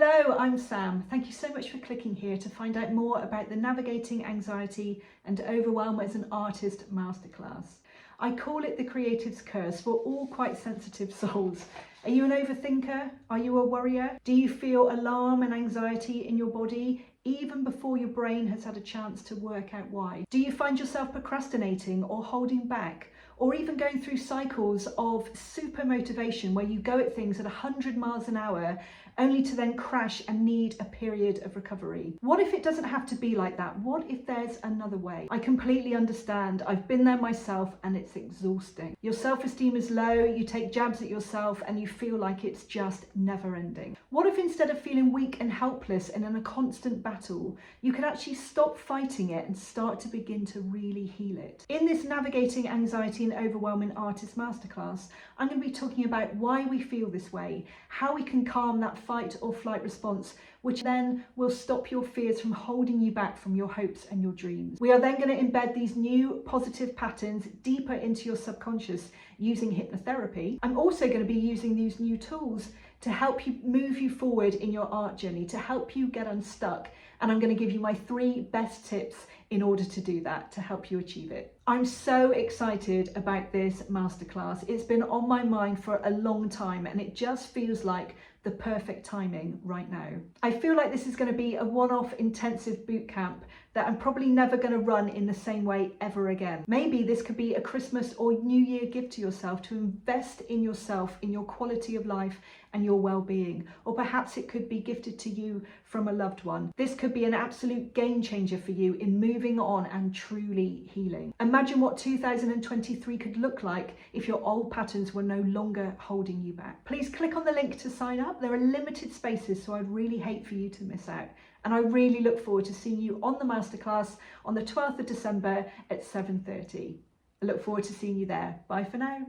Hello, I'm Sam. Thank you so much for clicking here to find out more about the Navigating Anxiety and Overwhelm as an Artist Masterclass. I call it the Creative's Curse for all quite sensitive souls. Are you an overthinker? Are you a worrier? Do you feel alarm and anxiety in your body even before your brain has had a chance to work out why? Do you find yourself procrastinating or holding back, or even going through cycles of super motivation where you go at things at 100 miles an hour only to then crash and need a period of recovery? What if it doesn't have to be like that? What if there's another way? I completely understand. I've been there myself and it's exhausting. Your self-esteem is low, you take jabs at yourself and you feel like it's just never ending. What if instead of feeling weak and helpless and in a constant battle, you can actually stop fighting it and start to begin to really heal it? In this Navigating Anxiety and Overwhelm in Artist Masterclass, I'm going to be talking about why we feel this way, how we can calm that fight or flight response, which then will stop your fears from holding you back from your hopes and your dreams. We are then going to embed these new positive patterns deeper into your subconscious using hypnotherapy. I'm also going to be using these new tools to help you move you forward in your art journey, to help you get unstuck. And I'm going to give you my 3 best tips in order to do that, to help you achieve it. I'm so excited about this masterclass. It's been on my mind for a long time and it just feels like the perfect timing right now. I feel like this is going to be a one-off intensive boot camp that I'm probably never going to run in the same way ever again. Maybe this could be a Christmas or New Year gift to yourself to invest in yourself, in your quality of life and your well-being. Or perhaps it could be gifted to you from a loved one. This could be an absolute game changer for you in moving on and truly healing. Imagine what 2023 could look like if your old patterns were no longer holding you back. Please click on the link to sign up. There are limited spaces, so I'd really hate for you to miss out. And I really look forward to seeing you on the masterclass on the 12th of December at 7:30. I look forward to seeing you there. Bye for now.